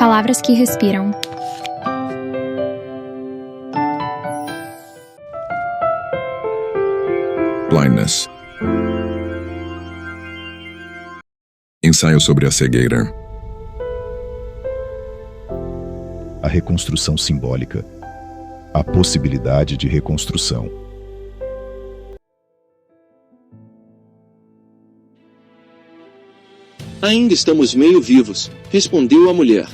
Palavras que respiram. Blindness. Ensaio sobre a cegueira. A reconstrução simbólica. A possibilidade de reconstrução. Ainda estamos meio vivos, respondeu a mulher.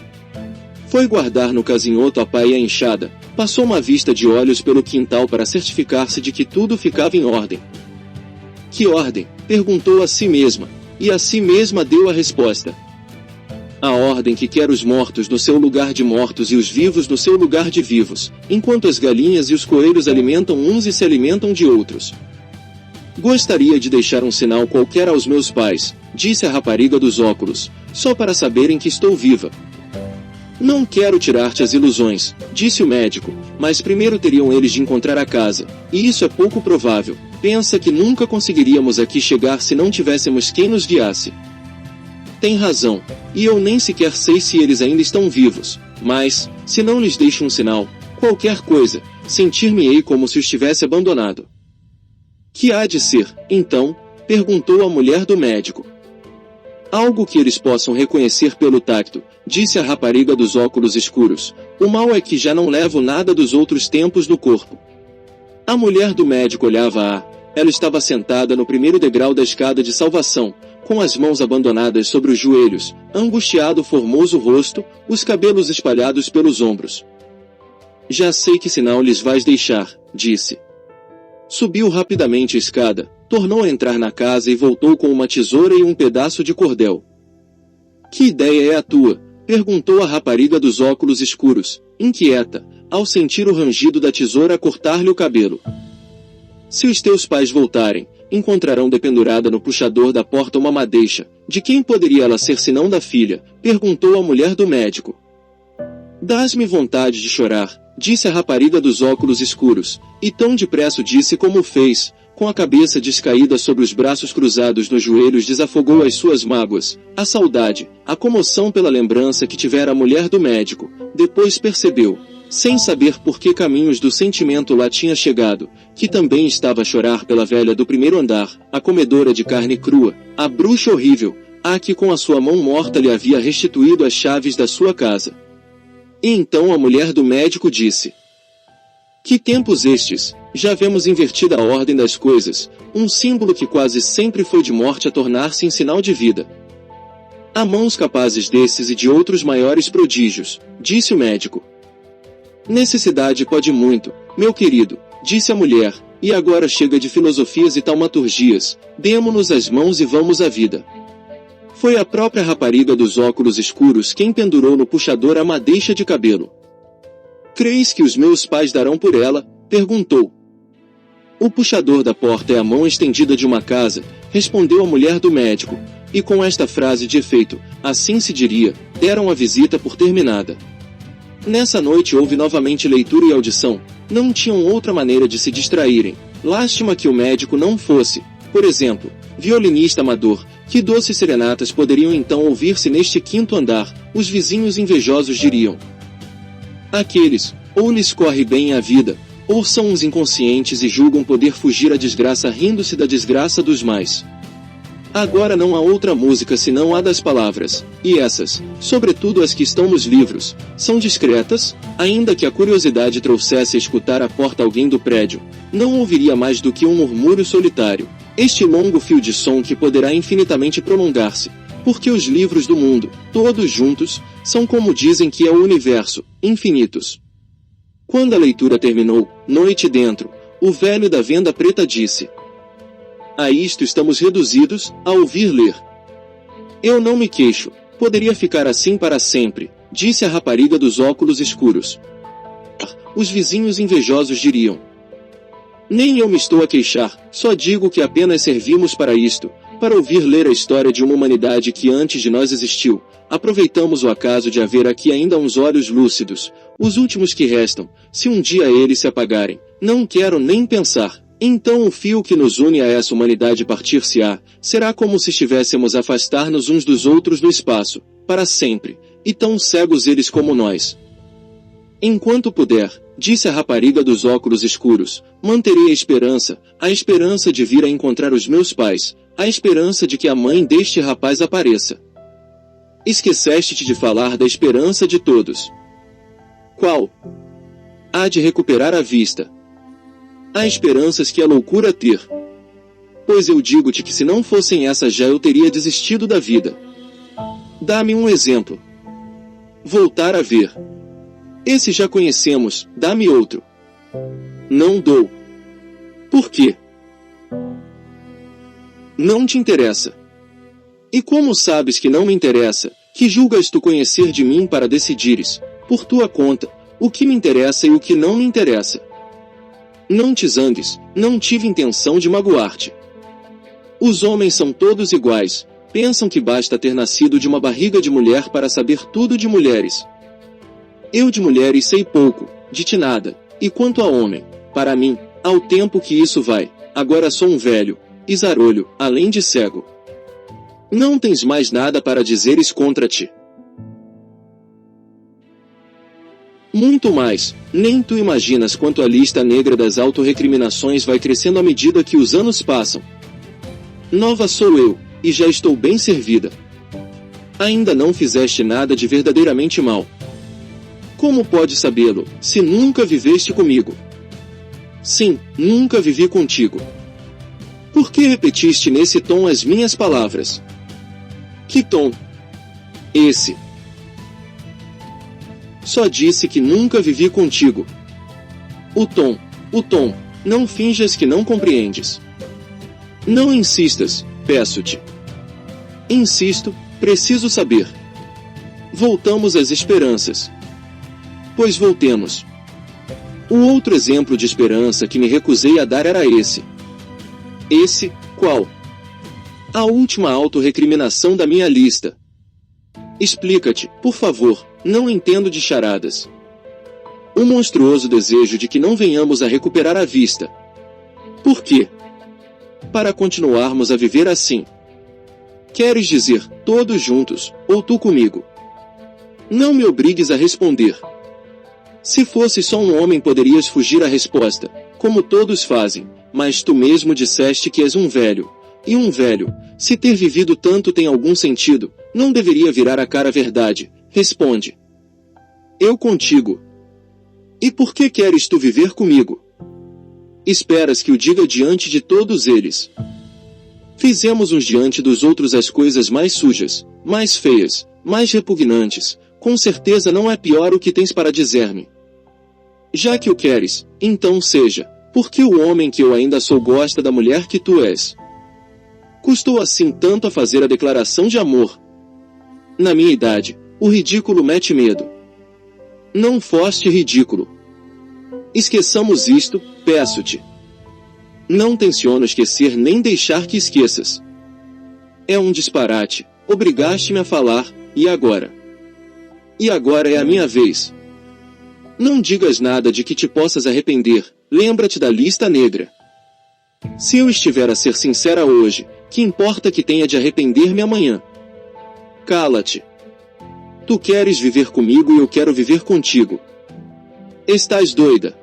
Foi guardar no casinhoto a pá e a enxada, passou uma vista de olhos pelo quintal para certificar-se de que tudo ficava em ordem. Que ordem? Perguntou a si mesma, e a si mesma deu a resposta. A ordem que quer os mortos no seu lugar de mortos e os vivos no seu lugar de vivos, enquanto as galinhas e os coelhos alimentam uns e se alimentam de outros. Gostaria de deixar um sinal qualquer aos meus pais, disse a rapariga dos óculos, só para saberem que estou viva. Não quero tirar-te as ilusões, disse o médico, mas primeiro teriam eles de encontrar a casa, e isso é pouco provável. Pensa que nunca conseguiríamos aqui chegar se não tivéssemos quem nos guiasse. Tem razão, e eu nem sequer sei se eles ainda estão vivos, mas, se não lhes deixo um sinal, qualquer coisa, sentir-me-ei como se os tivesse abandonado. Que há de ser, então? Perguntou a mulher do médico. Algo que eles possam reconhecer pelo tacto, disse a rapariga dos óculos escuros. O mal é que já não levo nada dos outros tempos no corpo. A mulher do médico olhava-a. Ela estava sentada no primeiro degrau da escada de salvação, com as mãos abandonadas sobre os joelhos, angustiado o formoso rosto, os cabelos espalhados pelos ombros. Já sei que sinal lhes vais deixar, disse. Subiu rapidamente a escada, tornou a entrar na casa e voltou com uma tesoura e um pedaço de cordel. Que ideia é a tua? Perguntou a rapariga dos óculos escuros, inquieta, ao sentir o rangido da tesoura a cortar-lhe o cabelo. Se os teus pais voltarem, encontrarão dependurada no puxador da porta uma madeixa. De quem poderia ela ser senão da filha? Perguntou a mulher do médico. Dás-me vontade de chorar, disse a rapariga dos óculos escuros, e tão depressa disse como o fez, com a cabeça descaída sobre os braços cruzados nos joelhos desafogou as suas mágoas, a saudade, a comoção pela lembrança que tivera a mulher do médico. Depois percebeu, sem saber por que caminhos do sentimento lá tinha chegado, que também estava a chorar pela velha do primeiro andar, a comedora de carne crua, a bruxa horrível, a que com a sua mão morta lhe havia restituído as chaves da sua casa. E então a mulher do médico disse: que tempos estes, já vemos invertida a ordem das coisas, um símbolo que quase sempre foi de morte a tornar-se em sinal de vida. Há mãos capazes desses e de outros maiores prodígios, disse o médico. Necessidade pode muito, meu querido, disse a mulher, e agora chega de filosofias e taumaturgias, demo-nos as mãos e vamos à vida. Foi a própria rapariga dos óculos escuros quem pendurou no puxador a madeixa de cabelo. Creis que os meus pais darão por ela? Perguntou. O puxador da porta é a mão estendida de uma casa, respondeu a mulher do médico, e com esta frase de efeito, assim se diria, deram a visita por terminada. Nessa noite houve novamente leitura e audição, não tinham outra maneira de se distraírem, lástima que o médico não fosse, por exemplo, violinista amador. Que doces serenatas poderiam então ouvir-se neste quinto andar, os vizinhos invejosos diriam. Aqueles, ou lhes corre bem a vida, ou são uns inconscientes e julgam poder fugir à desgraça rindo-se da desgraça dos mais. Agora não há outra música senão a das palavras, e essas, sobretudo as que estão nos livros, são discretas, ainda que a curiosidade trouxesse a escutar à porta alguém do prédio, não ouviria mais do que um murmúrio solitário, este longo fio de som que poderá infinitamente prolongar-se, porque os livros do mundo, todos juntos, são como dizem que é o universo, infinitos. Quando a leitura terminou, noite dentro, o velho da venda preta disse: a isto estamos reduzidos, a ouvir ler. Eu não me queixo, poderia ficar assim para sempre, disse a rapariga dos óculos escuros. Os vizinhos invejosos diriam. Nem eu me estou a queixar, só digo que apenas servimos para isto, para ouvir ler a história de uma humanidade que antes de nós existiu. Aproveitamos o acaso de haver aqui ainda uns olhos lúcidos, os últimos que restam, se um dia eles se apagarem, não quero nem pensar. Então o fio que nos une a essa humanidade partir-se-á, será como se estivéssemos a afastar-nos uns dos outros no espaço, para sempre, e tão cegos eles como nós. Enquanto puder, disse a rapariga dos óculos escuros, manterei a esperança de vir a encontrar os meus pais, a esperança de que a mãe deste rapaz apareça. Esqueceste-te de falar da esperança de todos. Qual? Há de recuperar a vista. Há esperanças que é loucura ter. Pois eu digo-te que se não fossem essas já eu teria desistido da vida. Dá-me um exemplo. Voltar a ver. Esse já conhecemos, dá-me outro. Não dou. Por quê? Não te interessa. E como sabes que não me interessa, que julgas tu conhecer de mim para decidires, por tua conta, o que me interessa e o que não me interessa? Não te zangues, não tive intenção de magoar-te. Os homens são todos iguais, pensam que basta ter nascido de uma barriga de mulher para saber tudo de mulheres. Eu de mulheres sei pouco, de ti nada, e quanto a homem, para mim, ao tempo que isso vai, agora sou um velho, e zarolho, além de cego. Não tens mais nada para dizeres contra ti. Muito mais, nem tu imaginas quanto a lista negra das autorrecriminações vai crescendo à medida que os anos passam. Nova sou eu, e já estou bem servida. Ainda não fizeste nada de verdadeiramente mal. Como pode sabê-lo, se nunca viveste comigo? Sim, nunca vivi contigo. Por que repetiste nesse tom as minhas palavras? Que tom? Esse. Só disse que nunca vivi contigo. O tom, não finjas que não compreendes. Não insistas, peço-te. Insisto, preciso saber. Voltamos às esperanças. Pois voltemos. O outro exemplo de esperança que me recusei a dar era esse. Esse, qual? A última autorrecriminação da minha lista. Explica-te, por favor, não entendo de charadas. O monstruoso desejo de que não venhamos a recuperar a vista. Por quê? Para continuarmos a viver assim. Queres dizer, todos juntos, ou tu comigo? Não me obrigues a responder. Se fosse só um homem poderias fugir à resposta, como todos fazem, mas tu mesmo disseste que és um velho. E um velho, se ter vivido tanto tem algum sentido, não deveria virar a cara à verdade. Responde. Eu contigo. E por que queres tu viver comigo? Esperas que o diga diante de todos eles. Fizemos uns diante dos outros as coisas mais sujas, mais feias, mais repugnantes. Com certeza não é pior o que tens para dizer-me. Já que o queres, então seja, porque o homem que eu ainda sou gosta da mulher que tu és. Custou assim tanto a fazer a declaração de amor. Na minha idade, o ridículo mete medo. Não foste ridículo. Esqueçamos isto, peço-te. Não tenciono esquecer nem deixar que esqueças. É um disparate, obrigaste-me a falar, e agora? E agora é a minha vez. Não digas nada de que te possas arrepender, lembra-te da lista negra. Se eu estiver a ser sincera hoje, que importa que tenha de arrepender-me amanhã? Cala-te. Tu queres viver comigo e eu quero viver contigo. Estás doida?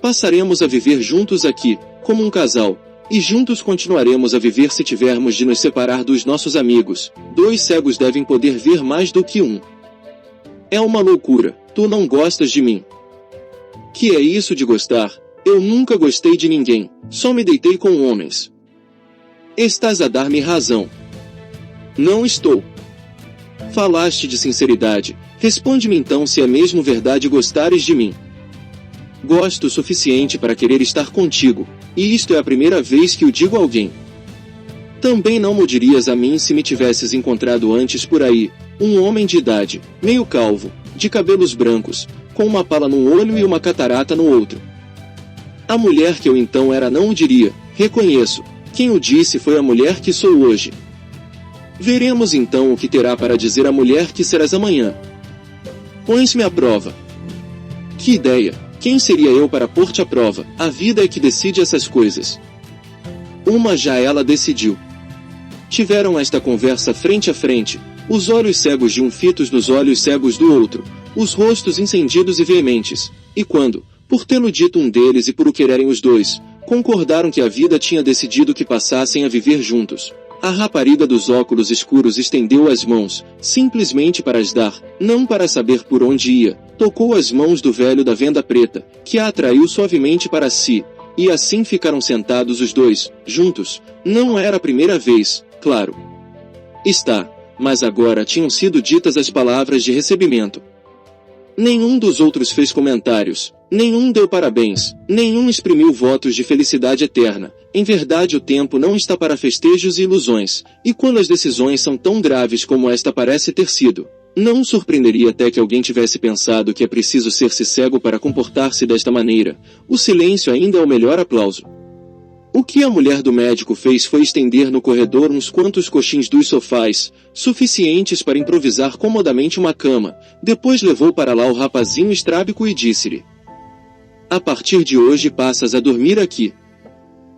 Passaremos a viver juntos aqui, como um casal, e juntos continuaremos a viver se tivermos de nos separar dos nossos amigos. 2 cegos devem poder ver mais do que um. É uma loucura, tu não gostas de mim. Que é isso de gostar? Eu nunca gostei de ninguém, só me deitei com homens. Estás a dar-me razão. Não estou. Falaste de sinceridade, responde-me então se é mesmo verdade gostares de mim. Gosto o suficiente para querer estar contigo, e isto é a primeira vez que o digo a alguém. Também não me dirias a mim se me tivesses encontrado antes por aí, um homem de idade, meio calvo, de cabelos brancos, com uma pala num olho e uma catarata no outro. A mulher que eu então era não o diria, reconheço, quem o disse foi a mulher que sou hoje. Veremos então o que terá para dizer a mulher que serás amanhã. Pões-me à prova. Que ideia! Quem seria eu para pôr-te à prova? A vida é que decide essas coisas. Uma já ela decidiu. Tiveram esta conversa frente a frente, os olhos cegos de um fitos nos olhos cegos do outro, os rostos encendidos e veementes, e quando, por tê-lo dito um deles e por o quererem os dois, concordaram que a vida tinha decidido que passassem a viver juntos, a rapariga dos óculos escuros estendeu as mãos, simplesmente para as dar, não para saber por onde ia, tocou as mãos do velho da venda preta, que a atraiu suavemente para si, e assim ficaram sentados os dois, juntos. Não era a primeira vez, claro está, mas agora tinham sido ditas as palavras de recebimento. Nenhum dos outros fez comentários, nenhum deu parabéns, nenhum exprimiu votos de felicidade eterna. Em verdade, o tempo não está para festejos e ilusões, e quando as decisões são tão graves como esta parece ter sido, não surpreenderia até que alguém tivesse pensado que é preciso ser-se cego para comportar-se desta maneira. O silêncio ainda é o melhor aplauso. O que a mulher do médico fez foi estender no corredor uns quantos coxins dos sofás, suficientes para improvisar comodamente uma cama. Depois levou para lá o rapazinho estrábico e disse-lhe: "A partir de hoje passas a dormir aqui."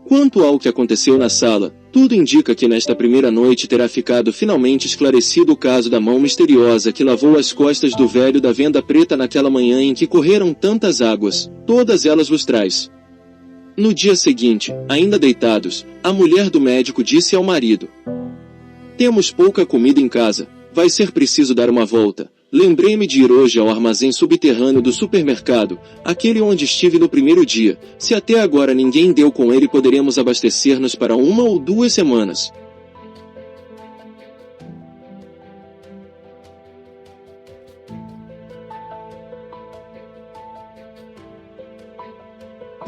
Quanto ao que aconteceu na sala, tudo indica que nesta primeira noite terá ficado finalmente esclarecido o caso da mão misteriosa que lavou as costas do velho da venda preta naquela manhã em que correram tantas águas, todas elas lustrais. No dia seguinte, ainda deitados, a mulher do médico disse ao marido: "Temos pouca comida em casa, vai ser preciso dar uma volta. Lembrei-me de ir hoje ao armazém subterrâneo do supermercado, aquele onde estive no primeiro dia. Se até agora ninguém deu com ele, poderemos abastecer-nos para 1 ou 2 semanas."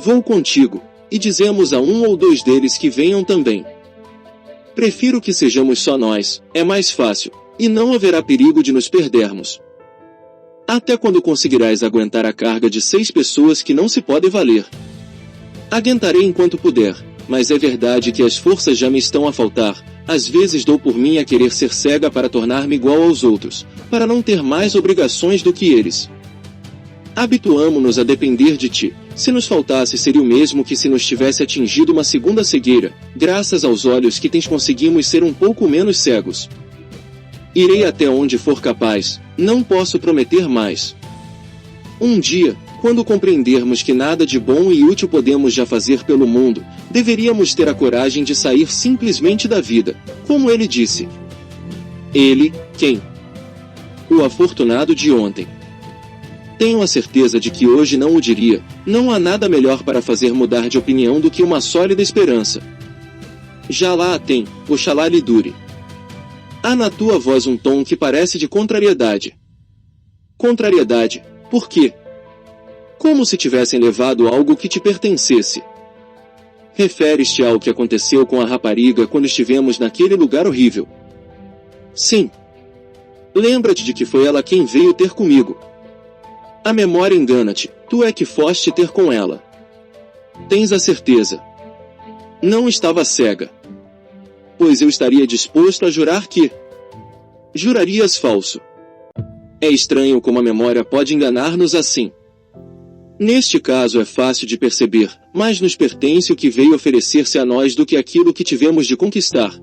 "Vou contigo, e dizemos a 1 ou 2 deles que venham também. Prefiro que sejamos só nós, é mais fácil, e não haverá perigo de nos perdermos. Até quando conseguirás aguentar a carga de 6 pessoas que não se pode valer?" "Aguentarei enquanto puder, mas é verdade que as forças já me estão a faltar. Às vezes dou por mim a querer ser cega para tornar-me igual aos outros, para não ter mais obrigações do que eles. Habituamo-nos a depender de ti. Se nos faltasse seria o mesmo que se nos tivesse atingido uma segunda cegueira. Graças aos olhos que tens conseguimos ser um pouco menos cegos. Irei até onde for capaz, não posso prometer mais. Um dia, quando compreendermos que nada de bom e útil podemos já fazer pelo mundo, deveríamos ter a coragem de sair simplesmente da vida, como ele disse." Ele, quem? O afortunado de ontem. Tenho a certeza de que hoje não o diria. Não há nada melhor para fazer mudar de opinião do que uma sólida esperança. Já lá a tem, oxalá lhe dure. Há na tua voz um tom que parece de contrariedade. Contrariedade, por quê? Como se tivessem levado algo que te pertencesse. Referes-te ao que aconteceu com a rapariga quando estivemos naquele lugar horrível. Sim. Lembra-te de que foi ela quem veio ter comigo. A memória engana-te, tu é que foste ter com ela. Tens a certeza? Não estava cega. Pois eu estaria disposto a jurar que... Jurarias falso. É estranho como a memória pode enganar-nos assim. Neste caso é fácil de perceber, mais nos pertence o que veio oferecer-se a nós do que aquilo que tivemos de conquistar.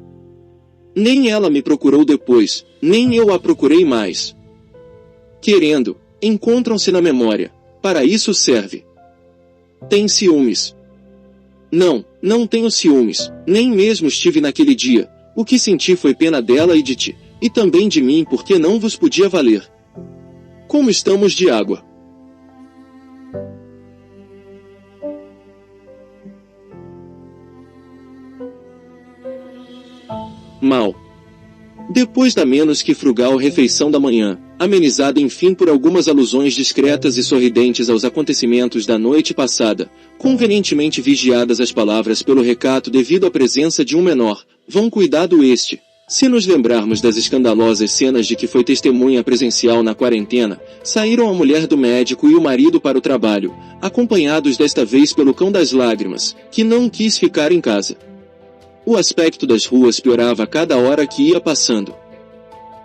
Nem ela me procurou depois, nem eu a procurei mais. Querendo, encontram-se na memória. Para isso serve. Tem ciúmes? Não, não tenho ciúmes, nem mesmo estive naquele dia. O que senti foi pena dela e de ti, e também de mim porque não vos podia valer. Como estamos de água? Mal. Depois da menos que frugal refeição da manhã, amenizada enfim por algumas alusões discretas e sorridentes aos acontecimentos da noite passada, convenientemente vigiadas as palavras pelo recato devido à presença de um menor, vão cuidado este. Se nos lembrarmos das escandalosas cenas de que foi testemunha presencial na quarentena, saíram a mulher do médico e o marido para o trabalho, acompanhados desta vez pelo cão das lágrimas, que não quis ficar em casa. O aspecto das ruas piorava a cada hora que ia passando.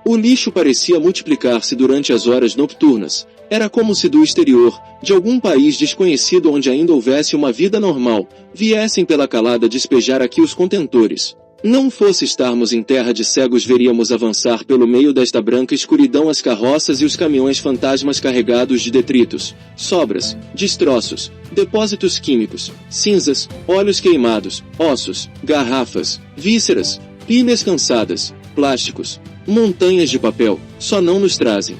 O lixo parecia multiplicar-se durante as horas nocturnas. Era como se do exterior, de algum país desconhecido onde ainda houvesse uma vida normal, viessem pela calada despejar aqui os contentores. Não fosse estarmos em terra de cegos, veríamos avançar pelo meio desta branca escuridão as carroças e os caminhões fantasmas carregados de detritos, sobras, destroços, depósitos químicos, cinzas, óleos queimados, ossos, garrafas, vísceras, pilhas cansadas, plásticos, montanhas de papel, só não nos trazem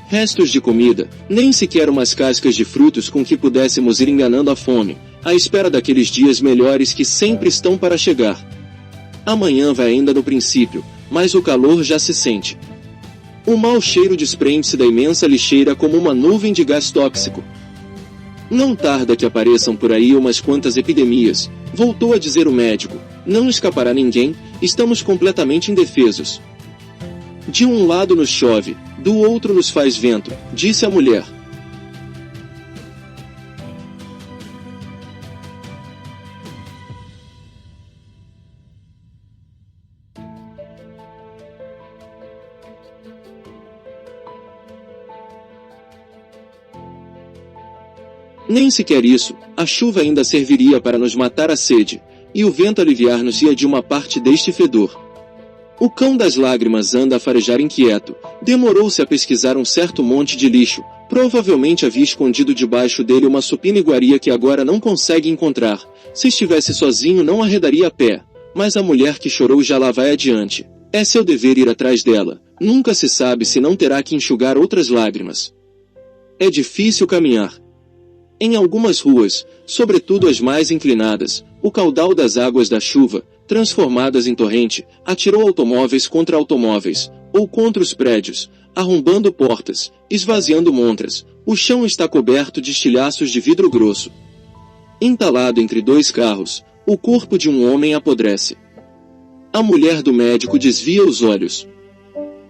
restos de comida, nem sequer umas cascas de frutos com que pudéssemos ir enganando a fome, à espera daqueles dias melhores que sempre estão para chegar. Amanhã vai ainda no princípio, mas o calor já se sente. O mau cheiro desprende-se da imensa lixeira como uma nuvem de gás tóxico. Não tarda que apareçam por aí umas quantas epidemias, voltou a dizer o médico. Não escapará ninguém, estamos completamente indefesos. De um lado nos chove, do outro nos faz vento, disse a mulher. Nem sequer isso, a chuva ainda serviria para nos matar a sede, e o vento aliviar-nos-ia de uma parte deste fedor. O cão das lágrimas anda a farejar inquieto, demorou-se a pesquisar um certo monte de lixo, provavelmente havia escondido debaixo dele uma supina iguaria que agora não consegue encontrar, se estivesse sozinho não arredaria a pé, mas a mulher que chorou já lá vai adiante, é seu dever ir atrás dela, nunca se sabe se não terá que enxugar outras lágrimas. É difícil caminhar. Em algumas ruas, sobretudo as mais inclinadas, o caudal das águas da chuva, transformadas em torrente, atirou automóveis contra automóveis, ou contra os prédios, arrombando portas, esvaziando montras, o chão está coberto de estilhaços de vidro grosso. Entalado entre dois carros, o corpo de um homem apodrece. A mulher do médico desvia os olhos.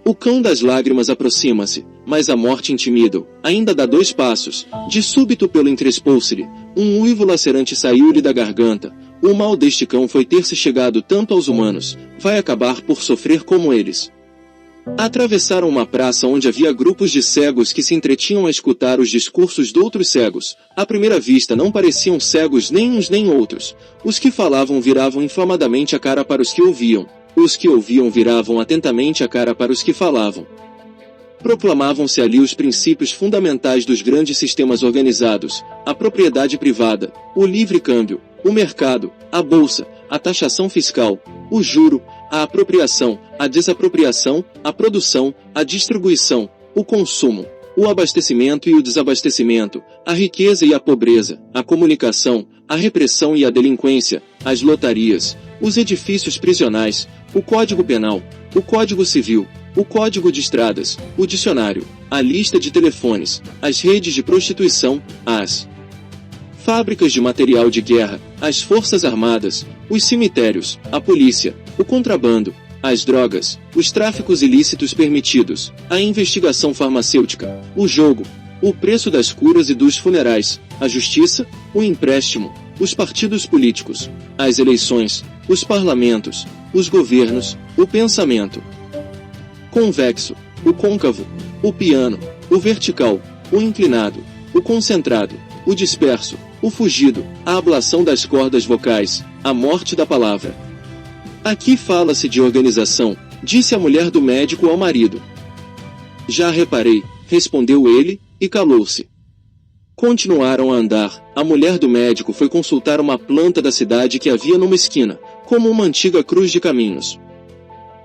O cão das lágrimas aproxima-se, mas a morte intimida-o, ainda dá 2 passos, de súbito pelo encrespou-se-lhe, um uivo lacerante saiu-lhe da garganta, o mal deste cão foi ter-se chegado tanto aos humanos, vai acabar por sofrer como eles. Atravessaram uma praça onde havia grupos de cegos que se entretinham a escutar os discursos de outros cegos, à primeira vista não pareciam cegos nem uns nem outros, os que falavam viravam inflamadamente a cara para os que ouviam, os que ouviam viravam atentamente a cara para os que falavam. Proclamavam-se ali os princípios fundamentais dos grandes sistemas organizados, a propriedade privada, o livre câmbio, o mercado, a bolsa, a taxação fiscal, o juro, a apropriação, a desapropriação, a produção, a distribuição, o consumo, o abastecimento e o desabastecimento, a riqueza e a pobreza, a comunicação, a repressão e a delinquência, as lotarias, os edifícios prisionais, o Código Penal, o Código Civil, o Código de Estradas, o dicionário, a lista de telefones, as redes de prostituição, as fábricas de material de guerra, as forças armadas, os cemitérios, a polícia, o contrabando, as drogas, os tráficos ilícitos permitidos, a investigação farmacêutica, o jogo, o preço das curas e dos funerais, a justiça, o empréstimo, os partidos políticos, as eleições, os parlamentos, os governos, o pensamento convexo, o côncavo, o piano, o vertical, o inclinado, o concentrado, o disperso, o fugido, a ablação das cordas vocais, a morte da palavra. Aqui fala-se de organização, disse a mulher do médico ao marido. Já reparei, respondeu ele, e calou-se. Continuaram a andar, a mulher do médico foi consultar uma planta da cidade que havia numa esquina, como uma antiga cruz de caminhos.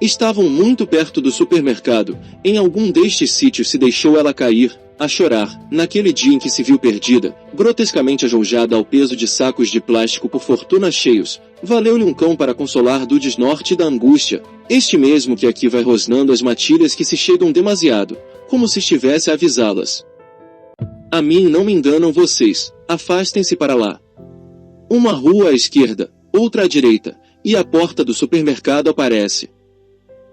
Estavam muito perto do supermercado, em algum destes sítios se deixou ela cair, a chorar, naquele dia em que se viu perdida, grotescamente ajoelhada ao peso de sacos de plástico por fortuna cheios, valeu-lhe um cão para consolar do desnorte e da angústia, este mesmo que aqui vai rosnando as matilhas que se chegam demasiado, como se estivesse a avisá-las. A mim não me enganam vocês, afastem-se para lá. Uma rua à esquerda, outra à direita, e a porta do supermercado aparece.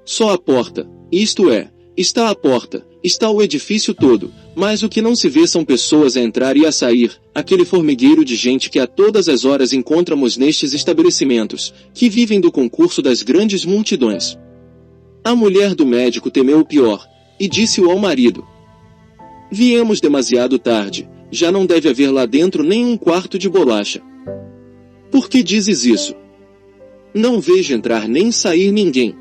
Só a porta, isto é, está a porta, está o edifício todo, mas o que não se vê são pessoas a entrar e a sair, aquele formigueiro de gente que a todas as horas encontramos nestes estabelecimentos, que vivem do concurso das grandes multidões. A mulher do médico temeu o pior, e disse-o ao marido. Viemos demasiado tarde, já não deve haver lá dentro nem um quarto de bolacha. Por que dizes isso? Não vejo entrar nem sair ninguém.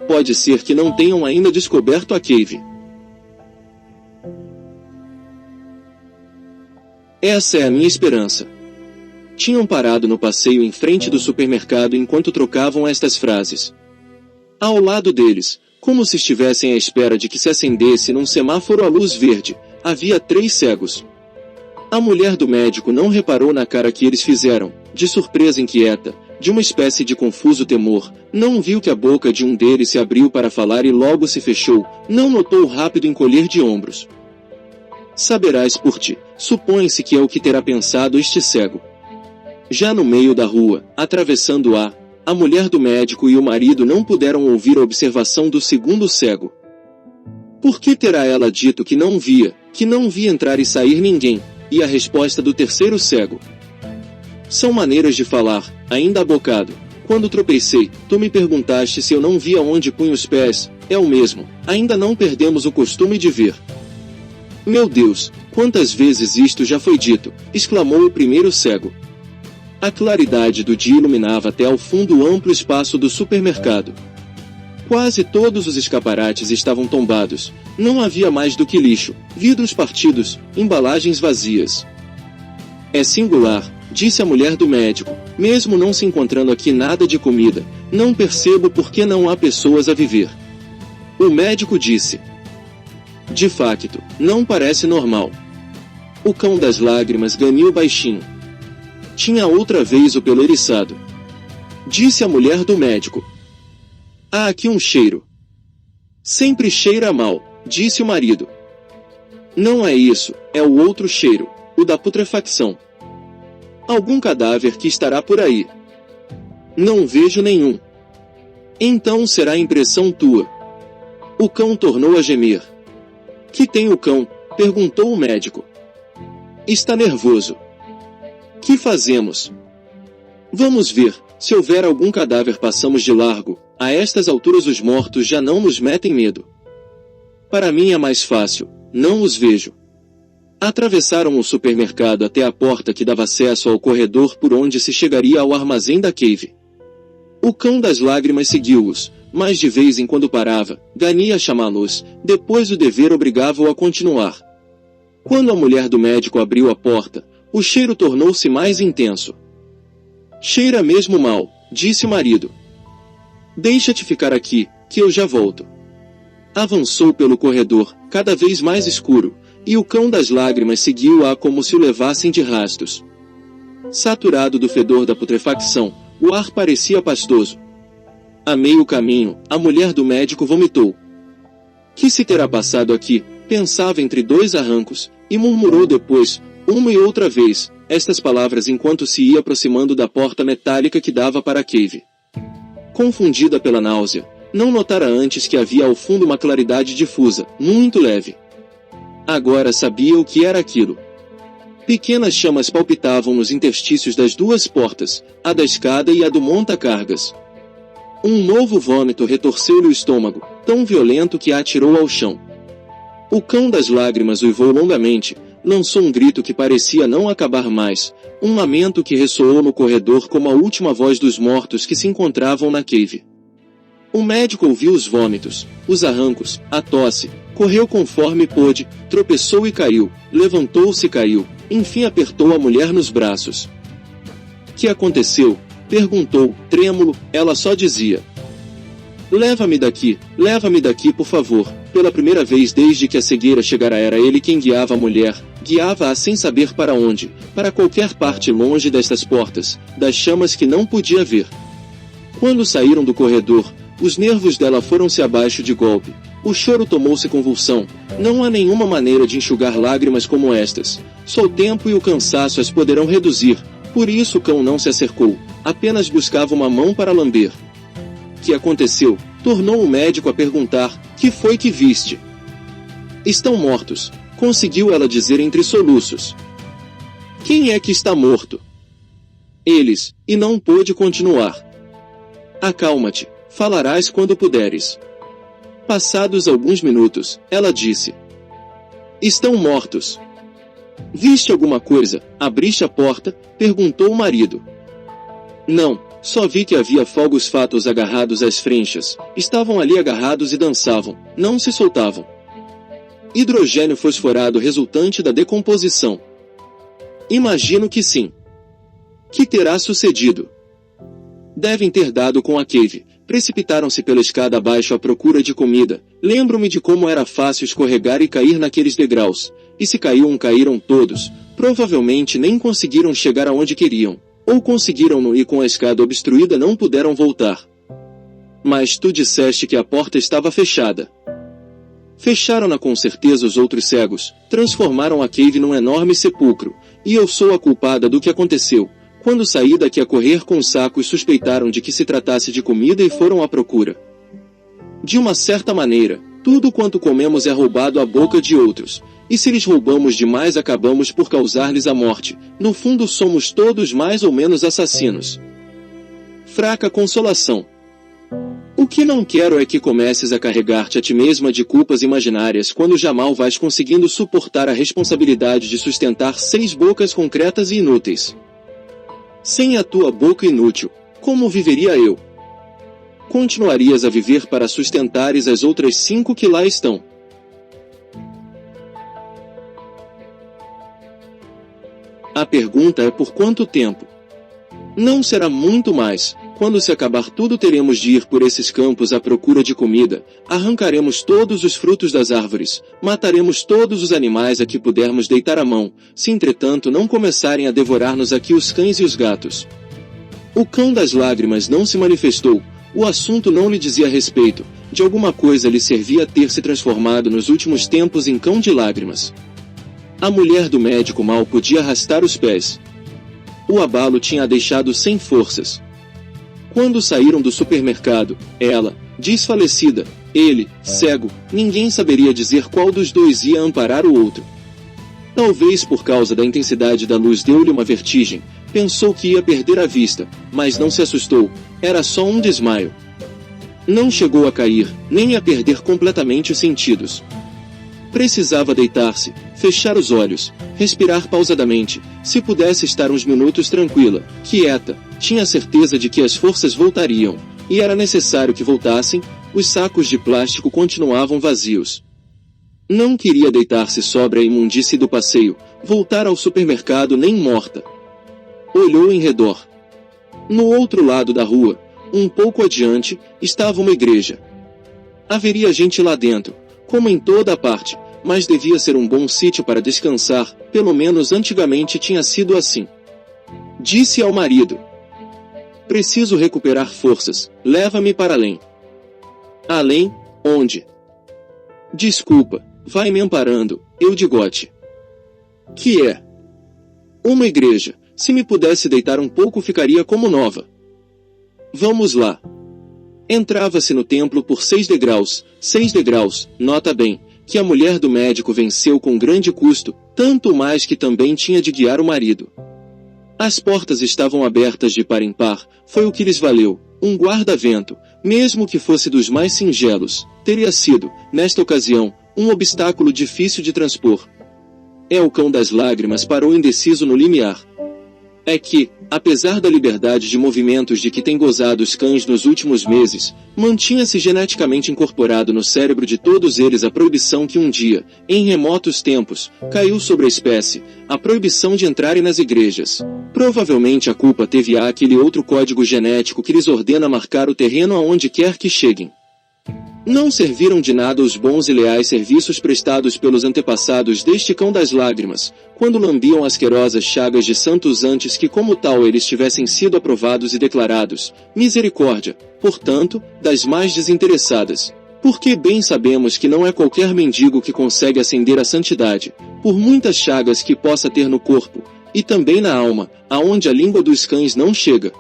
Pode ser que não tenham ainda descoberto a cave. Essa é a minha esperança. Tinham parado no passeio em frente do supermercado enquanto trocavam estas frases. Ao lado deles, como se estivessem à espera de que se acendesse num semáforo a luz verde, havia 3 cegos. A mulher do médico não reparou na cara que eles fizeram, de surpresa inquieta, de uma espécie de confuso temor, não viu que a boca de um deles se abriu para falar e logo se fechou, não notou o rápido encolher de ombros. Saberás por ti, supõe-se que é o que terá pensado este cego. Já no meio da rua, atravessando a mulher do médico e o marido não puderam ouvir a observação do segundo cego. Por que terá ela dito que não via entrar e sair ninguém, e a resposta do terceiro cego? São maneiras de falar, ainda abocado. Quando tropecei, tu me perguntaste se eu não via onde punho os pés, é o mesmo, ainda não perdemos o costume de ver. Meu Deus, quantas vezes isto já foi dito, exclamou o primeiro cego. A claridade do dia iluminava até ao fundo o amplo espaço do supermercado. Quase todos os escaparates estavam tombados, não havia mais do que lixo, vidros partidos, embalagens vazias. É singular, disse a mulher do médico, mesmo não se encontrando aqui nada de comida, não percebo por que não há pessoas a viver. O médico disse. De facto, não parece normal. O cão das lágrimas ganiu baixinho. Tinha outra vez o pelo eriçado. Disse a mulher do médico. Há aqui um cheiro. Sempre cheira mal, disse o marido. Não é isso, é o outro cheiro, o da putrefacção. Algum cadáver que estará por aí. Não vejo nenhum. Então será impressão tua. O cão tornou a gemer. Que tem o cão? Perguntou o médico. Está nervoso. Que fazemos? Vamos ver, se houver algum cadáver passamos de largo, a estas alturas os mortos já não nos metem medo. Para mim é mais fácil, não os vejo. Atravessaram o supermercado até a porta que dava acesso ao corredor por onde se chegaria ao armazém da cave. O cão das lágrimas seguiu-os, mas de vez em quando parava, gania a chamá-los, depois o dever obrigava-o a continuar. Quando a mulher do médico abriu a porta, o cheiro tornou-se mais intenso. Cheira mesmo mal, disse o marido. Deixa-te ficar aqui, que eu já volto. Avançou pelo corredor, cada vez mais escuro, e o cão das lágrimas seguiu-a como se o levassem de rastos. Saturado do fedor da putrefacção, o ar parecia pastoso. A meio caminho, a mulher do médico vomitou. Que se terá passado aqui? Pensava entre 2 arrancos, e murmurou depois, uma e outra vez, estas palavras enquanto se ia aproximando da porta metálica que dava para a cave. Confundida pela náusea, não notara antes que havia ao fundo uma claridade difusa, muito leve. Agora sabia o que era aquilo. Pequenas chamas palpitavam nos interstícios das 2 portas, a da escada e a do monta-cargas. Um novo vômito retorceu-lhe o estômago, tão violento que a atirou ao chão. O cão das lágrimas uivou longamente, lançou um grito que parecia não acabar mais, um lamento que ressoou no corredor como a última voz dos mortos que se encontravam na cave. O médico ouviu os vômitos, os arrancos, a tosse, correu conforme pôde, tropeçou e caiu, levantou-se e caiu, enfim apertou a mulher nos braços. Que aconteceu? Perguntou, trêmulo, ela só dizia. Leva-me daqui, por favor. Pela primeira vez desde que a cegueira chegara era ele quem guiava a mulher, guiava-a sem saber para onde, para qualquer parte longe destas portas, das chamas que não podia ver. Quando saíram do corredor, os nervos dela foram-se abaixo de golpe. O choro tomou-se convulsão. Não há nenhuma maneira de enxugar lágrimas como estas. Só o tempo e o cansaço as poderão reduzir. Por isso o cão não se acercou, apenas buscava uma mão para lamber. Que aconteceu? Tornou o médico a perguntar, que foi que viste? Estão mortos, conseguiu ela dizer entre soluços. Quem é que está morto? Eles, e não pôde continuar. Acalma-te, falarás quando puderes. Passados alguns minutos, ela disse. Estão mortos. Viste alguma coisa? Abriste a porta? Perguntou o marido. Não, Só vi que havia fogos fatos agarrados às frentes. Estavam ali agarrados e dançavam, não se soltavam. Hidrogênio fosforado resultante da decomposição. Imagino que sim. Que terá sucedido? Devem ter dado com a cave. Precipitaram-se pela escada abaixo à procura de comida. Lembro-me de como era fácil escorregar e cair naqueles degraus. E se caíram todos. Provavelmente nem conseguiram chegar aonde queriam. Ou conseguiram e com a escada obstruída não puderam voltar. Mas tu disseste que a porta estava fechada. Fecharam-na com certeza os outros cegos. Transformaram a cave num enorme sepulcro. E eu sou a culpada do que aconteceu. Quando saí daqui a correr com os sacos, suspeitaram de que se tratasse de comida e foram à procura. De uma certa maneira, tudo quanto comemos é roubado à boca de outros. E se lhes roubamos demais, acabamos por causar-lhes a morte. No fundo, somos todos mais ou menos assassinos. Fraca consolação. O que não quero é que comeces a carregar-te a ti mesma de culpas imaginárias quando jamais vais conseguindo suportar a responsabilidade de sustentar 6 bocas concretas e inúteis. Sem a tua boca inútil, como viveria eu? Continuarias a viver para sustentares as outras 5 que lá estão. A pergunta é por quanto tempo? Não será muito mais. Quando se acabar tudo, teremos de ir por esses campos à procura de comida, arrancaremos todos os frutos das árvores, mataremos todos os animais a que pudermos deitar a mão, se entretanto não começarem a devorar-nos aqui os cães e os gatos. O cão das lágrimas não se manifestou, o assunto não lhe dizia respeito, de alguma coisa lhe servia ter se transformado nos últimos tempos em cão de lágrimas. A mulher do médico mal podia arrastar os pés. O abalo tinha a deixado sem forças. Quando saíram do supermercado, ela, desfalecida, ele, cego, ninguém saberia dizer qual dos dois ia amparar o outro. Talvez por causa da intensidade da luz deu-lhe uma vertigem, pensou que ia perder a vista, mas não se assustou, era só um desmaio. Não chegou a cair, nem a perder completamente os sentidos. Precisava deitar-se, fechar os olhos, respirar pausadamente, se pudesse estar uns minutos tranquila, quieta, tinha certeza de que as forças voltariam, e era necessário que voltassem, os sacos de plástico continuavam vazios. Não queria deitar-se sobre a imundície do passeio, voltar ao supermercado nem morta. Olhou em redor. No outro lado da rua, um pouco adiante, estava uma igreja. Haveria gente lá dentro, como em toda a parte, mas devia ser um bom sítio para descansar, pelo menos antigamente tinha sido assim. Disse ao marido: preciso recuperar forças, leva-me para além. Além? Onde? Desculpa, vai me amparando, eu digote. Que é? Uma igreja, se me pudesse deitar um pouco ficaria como nova. Vamos lá. Entrava-se no templo por 6 degraus, nota bem, que a mulher do médico venceu com grande custo, tanto mais que também tinha de guiar o marido. As portas estavam abertas de par em par, foi o que lhes valeu, um guarda-vento, mesmo que fosse dos mais singelos, teria sido, nesta ocasião, um obstáculo difícil de transpor. O cão das lágrimas parou indeciso no limiar. É que, apesar da liberdade de movimentos de que têm gozado os cães nos últimos meses, mantinha-se geneticamente incorporado no cérebro de todos eles a proibição que um dia, em remotos tempos, caiu sobre a espécie, a proibição de entrarem nas igrejas. Provavelmente a culpa teve aquele outro código genético que lhes ordena marcar o terreno aonde quer que cheguem. Não serviram de nada os bons e leais serviços prestados pelos antepassados deste cão das lágrimas, quando lambiam asquerosas chagas de santos antes que como tal eles tivessem sido aprovados e declarados, misericórdia, portanto, das mais desinteressadas. Porque bem sabemos que não é qualquer mendigo que consegue ascender à santidade, por muitas chagas que possa ter no corpo, e também na alma, aonde a língua dos cães não chega.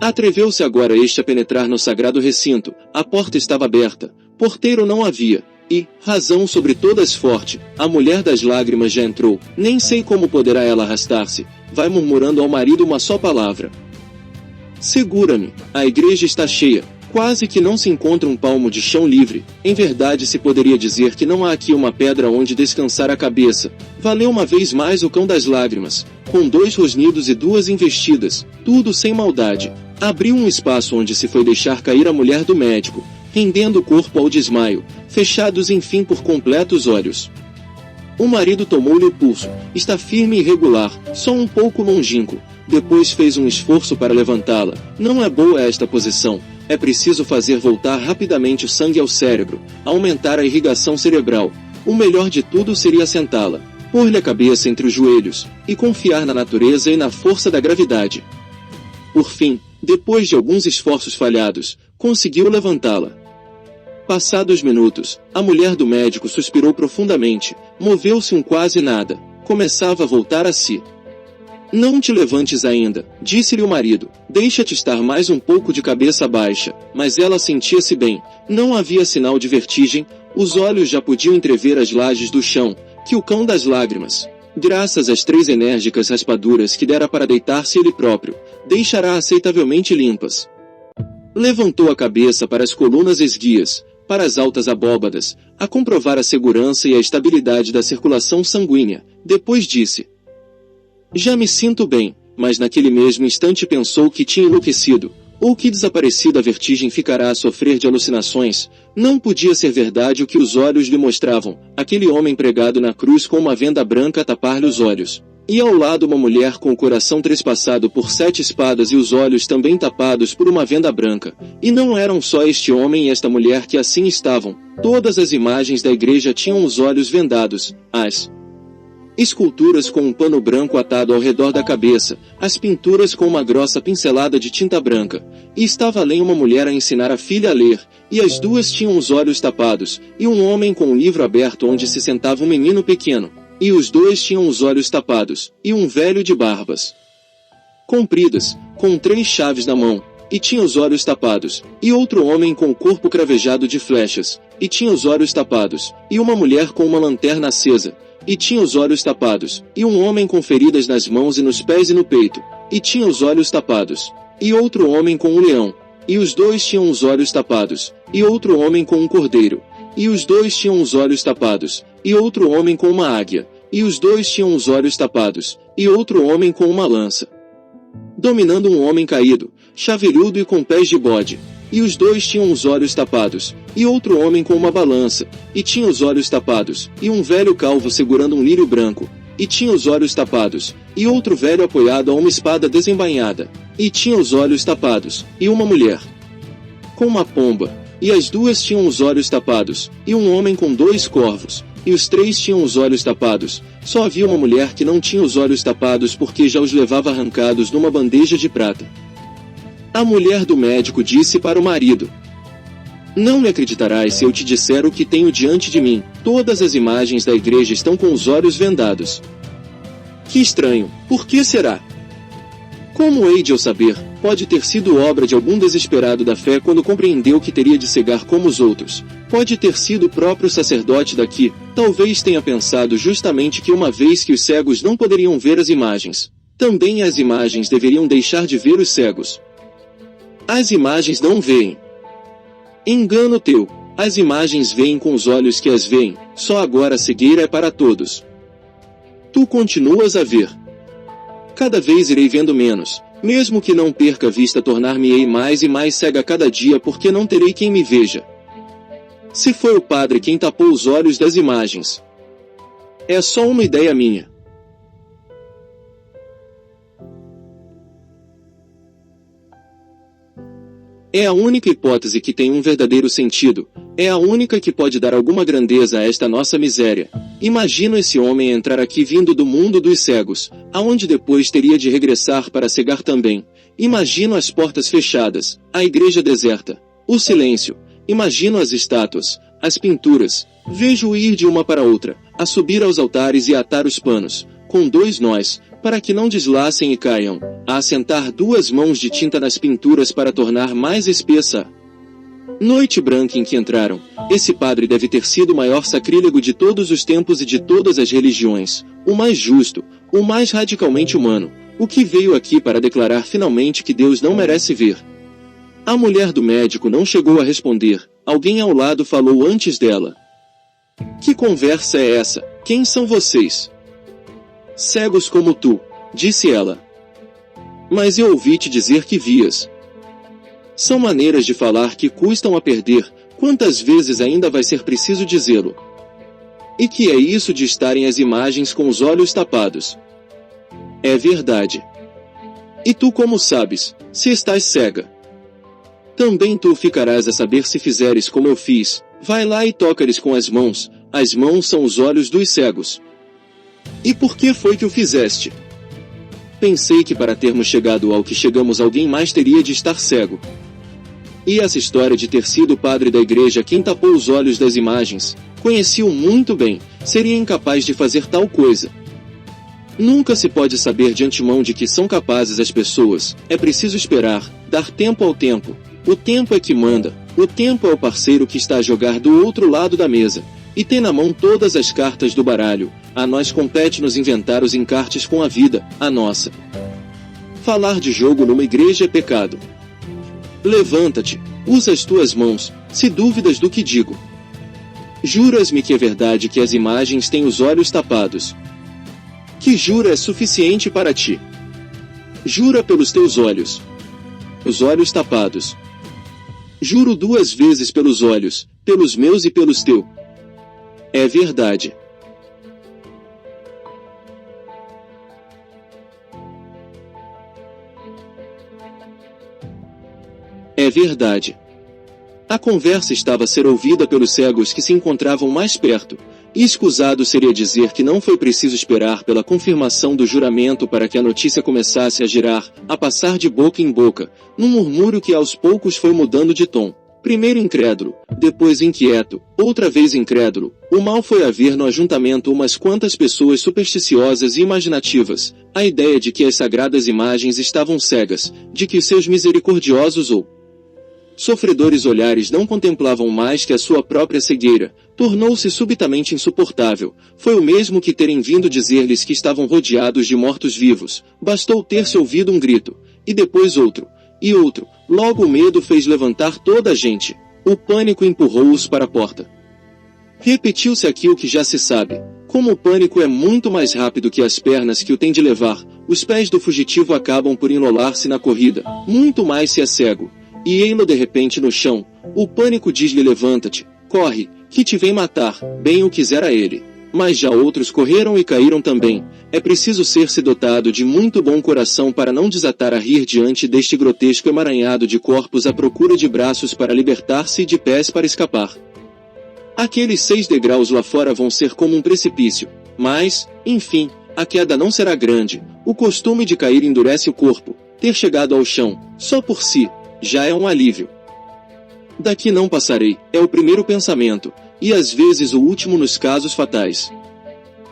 Atreveu-se agora este a penetrar no sagrado recinto, a porta estava aberta, porteiro não havia, e, razão sobre todas forte, a mulher das lágrimas já entrou, nem sei como poderá ela arrastar-se, vai murmurando ao marido uma só palavra. Segura-me, a igreja está cheia, Quase que não se encontra um palmo de chão livre. Em verdade, se poderia dizer que não há aqui uma pedra onde descansar a cabeça. Valeu uma vez mais o cão das lágrimas, com 2 rosnidos e 2 investidas, tudo sem maldade. Abriu um espaço onde se foi deixar cair a mulher do médico, rendendo o corpo ao desmaio, fechados enfim por completo os olhos. O marido tomou-lhe o pulso. Está firme e regular, só um pouco longínquo. Depois fez um esforço para levantá-la. Não é boa esta posição. É preciso fazer voltar rapidamente o sangue ao cérebro, aumentar a irrigação cerebral. O melhor de tudo seria sentá-la, pôr-lhe a cabeça entre os joelhos, e confiar na natureza e na força da gravidade. Por fim, depois de alguns esforços falhados, conseguiu levantá-la. Passados minutos, a mulher do médico suspirou profundamente, moveu-se um quase nada, começava a voltar a si. Não te levantes ainda, disse-lhe o marido, deixa-te estar mais um pouco de cabeça baixa, mas ela sentia-se bem, não havia sinal de vertigem, os olhos já podiam entrever as lajes do chão, que o cão das lágrimas, graças às 3 enérgicas raspaduras que dera para deitar-se ele próprio, deixará aceitavelmente limpas. Levantou a cabeça para as colunas esguias, para as altas abóbadas, a comprovar a segurança e a estabilidade da circulação sanguínea, depois disse: já me sinto bem, mas naquele mesmo instante pensou que tinha enlouquecido, ou que desaparecida a vertigem ficará a sofrer de alucinações. Não podia ser verdade o que os olhos lhe mostravam, aquele homem pregado na cruz com uma venda branca a tapar-lhe os olhos. E ao lado uma mulher com o coração trespassado por 7 espadas e os olhos também tapados por uma venda branca. E não eram só este homem e esta mulher que assim estavam. Todas as imagens da igreja tinham os olhos vendados, as esculturas com um pano branco atado ao redor da cabeça, as pinturas com uma grossa pincelada de tinta branca, e estava além uma mulher a ensinar a filha a ler, e as duas tinham os olhos tapados, e um homem com um livro aberto onde se sentava um menino pequeno, e os 2 tinham os olhos tapados, e um velho de barbas compridas, com 3 chaves na mão, e tinha os olhos tapados, e outro homem com o corpo cravejado de flechas, e tinha os olhos tapados, e uma mulher com uma lanterna acesa, e tinha os olhos tapados, e um homem com feridas nas mãos e nos pés e no peito, e tinha os olhos tapados, e outro homem com um leão, e os 2 tinham os olhos tapados, e outro homem com um cordeiro, e os 2 tinham os olhos tapados, e outro homem com uma águia, e os 2 tinham os olhos tapados, e outro homem com uma lança, dominando um homem caído, chaveludo e com pés de bode. E os 2 tinham os olhos tapados, e outro homem com uma balança, e tinha os olhos tapados, e um velho calvo segurando um lírio branco, e tinha os olhos tapados, e outro velho apoiado a uma espada desembainhada, e tinha os olhos tapados, e uma mulher com uma pomba, e as 2 tinham os olhos tapados, e um homem com 2 corvos, e os 3 tinham os olhos tapados. Só havia uma mulher que não tinha os olhos tapados porque já os levava arrancados numa bandeja de prata. A mulher do médico disse para o marido: não me acreditarás se eu te disser o que tenho diante de mim. Todas as imagens da igreja estão com os olhos vendados. Que estranho, por que será? Como hei de eu saber? Pode ter sido obra de algum desesperado da fé quando compreendeu que teria de cegar como os outros. Pode ter sido o próprio sacerdote daqui. Talvez tenha pensado justamente que uma vez que os cegos não poderiam ver as imagens, também as imagens deveriam deixar de ver os cegos. As imagens não veem. Engano teu. As imagens veem com os olhos que as veem, só agora a cegueira é para todos. Tu continuas a ver. Cada vez irei vendo menos, mesmo que não perca a vista, tornar-me-ei mais e mais cega a cada dia porque não terei quem me veja. Se foi o padre quem tapou os olhos das imagens. É só uma ideia minha. É a única hipótese que tem um verdadeiro sentido, é a única que pode dar alguma grandeza a esta nossa miséria. Imagino esse homem entrar aqui vindo do mundo dos cegos, aonde depois teria de regressar para cegar também. Imagino as portas fechadas, a igreja deserta, o silêncio. Imagino as estátuas, as pinturas. Vejo-o ir de uma para outra, a subir aos altares e a atar os panos, com 2 nós, para que não deslacem e caiam, a assentar 2 mãos de tinta nas pinturas para tornar mais espessa a noite branca em que entraram. Esse padre deve ter sido o maior sacrílego de todos os tempos e de todas as religiões, o mais justo, o mais radicalmente humano, o que veio aqui para declarar finalmente que Deus não merece ver A mulher do médico não chegou a responder, alguém ao lado falou antes dela. Que conversa é essa? Quem são vocês? Cegos como tu, disse ela. Mas eu ouvi te dizer que vias. São maneiras de falar que custam a perder, quantas vezes ainda vai ser preciso dizê-lo? E que é isso de estarem as imagens com os olhos tapados? É verdade. E tu como sabes, se estás cega? Também tu ficarás a saber se fizeres como eu fiz, vai lá e toca-lhes com as mãos são os olhos dos cegos. E por que foi que o fizeste? Pensei que para termos chegado ao que chegamos alguém mais teria de estar cego. E essa história de ter sido o padre da igreja quem tapou os olhos das imagens, conheci-o muito bem, seria incapaz de fazer tal coisa. Nunca se pode saber de antemão de que são capazes as pessoas, é preciso esperar, dar tempo ao tempo. O tempo é que manda, o tempo é o parceiro que está a jogar do outro lado da mesa, e tem na mão todas as cartas do baralho, a nós compete nos inventar os encartes com a vida, a nossa. Falar de jogo numa igreja é pecado. Levanta-te, usa as tuas mãos, se dúvidas do que digo. Juras-me que é verdade que as imagens têm os olhos tapados. Que jura é suficiente para ti. Jura pelos teus olhos. Os olhos tapados. Juro 2 vezes pelos olhos, pelos meus e pelos teus. É verdade. É verdade. A conversa estava a ser ouvida pelos cegos que se encontravam mais perto, e escusado seria dizer que não foi preciso esperar pela confirmação do juramento para que a notícia começasse a girar, a passar de boca em boca, num murmúrio que aos poucos foi mudando de tom. Primeiro incrédulo, depois inquieto, outra vez incrédulo, o mal foi haver no ajuntamento umas quantas pessoas supersticiosas e imaginativas, a ideia de que as sagradas imagens estavam cegas, de que os seus misericordiosos ou sofredores olhares não contemplavam mais que a sua própria cegueira, tornou-se subitamente insuportável. Foi o mesmo que terem vindo dizer-lhes que estavam rodeados de mortos-vivos, bastou ter-se ouvido um grito, e depois outro, e outro, logo o medo fez levantar toda a gente. O pânico empurrou-os para a porta. Repetiu-se aquilo que já se sabe. Como o pânico é muito mais rápido que as pernas que o têm de levar, os pés do fugitivo acabam por enrolar-se na corrida, muito mais se é cego. E ei-lo de repente no chão, o pânico diz-lhe levanta-te, corre, que te vem matar, bem o quisera ele. Mas já outros correram e caíram também. É preciso ser-se dotado de muito bom coração para não desatar a rir diante deste grotesco emaranhado de corpos à procura de braços para libertar-se e de pés para escapar. Aqueles 6 degraus lá fora vão ser como um precipício, mas, enfim, a queda não será grande, o costume de cair endurece o corpo, ter chegado ao chão, só por si, já é um alívio. Daqui não passarei, é o primeiro pensamento, e às vezes o último nos casos fatais.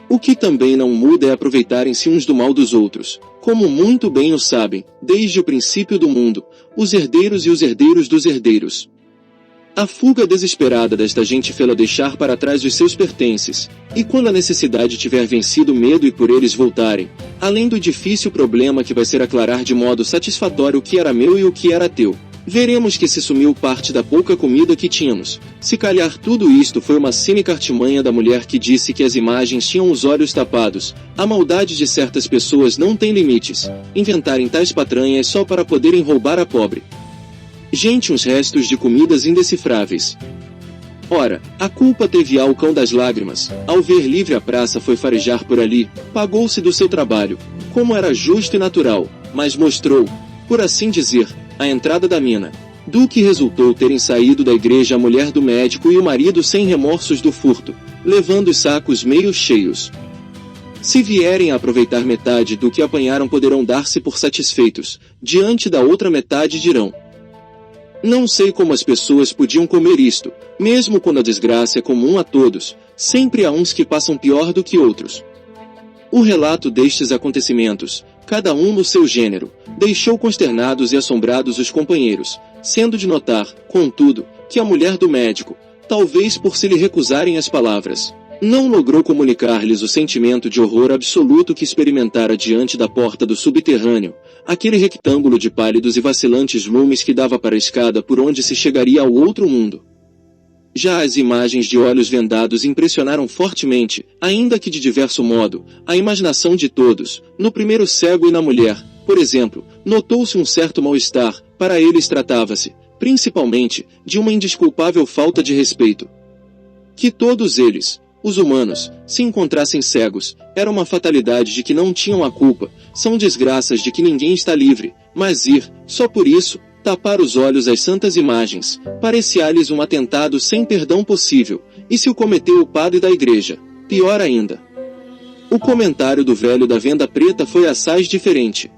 O que também não muda é aproveitarem-se uns do mal dos outros, como muito bem o sabem, desde o princípio do mundo, os herdeiros e os herdeiros dos herdeiros. A fuga desesperada desta gente fê-la deixar para trás os seus pertences, e quando a necessidade tiver vencido o medo e por eles voltarem, além do difícil problema que vai ser aclarar de modo satisfatório o que era meu e o que era teu, veremos que se sumiu parte da pouca comida que tínhamos. Se calhar tudo isto foi uma cínica artimanha da mulher que disse que as imagens tinham os olhos tapados. A maldade de certas pessoas não tem limites, inventarem tais patranhas só para poderem roubar a pobre gente uns restos de comidas indecifráveis. Ora, a culpa teve ao cão das lágrimas, ao ver livre a praça foi farejar por ali, pagou-se do seu trabalho, como era justo e natural, mas mostrou, por assim dizer, a entrada da mina, do que resultou terem saído da igreja a mulher do médico e o marido sem remorsos do furto, levando os sacos meio cheios. Se vierem a aproveitar metade do que apanharam poderão dar-se por satisfeitos, diante da outra metade dirão: não sei como as pessoas podiam comer isto, mesmo quando a desgraça é comum a todos, sempre há uns que passam pior do que outros. O relato destes acontecimentos, cada um no seu gênero, deixou consternados e assombrados os companheiros, sendo de notar, contudo, que a mulher do médico, talvez por se lhe recusarem as palavras, Não logrou comunicar-lhes o sentimento de horror absoluto que experimentara diante da porta do subterrâneo, aquele rectângulo de pálidos e vacilantes lumes que dava para a escada por onde se chegaria ao outro mundo. Já as imagens de olhos vendados impressionaram fortemente, ainda que de diverso modo, a imaginação de todos. No primeiro cego e na mulher, por exemplo, notou-se um certo mal-estar. Para eles tratava-se, principalmente, de uma indesculpável falta de respeito. Que todos eles, os humanos, se encontrassem cegos, era uma fatalidade de que não tinham a culpa, são desgraças de que ninguém está livre, mas ir, só por isso, tapar os olhos às santas imagens, parecia-lhes um atentado sem perdão possível, e se o cometeu o padre da igreja, pior ainda. O comentário do velho da venda preta foi assaz diferente.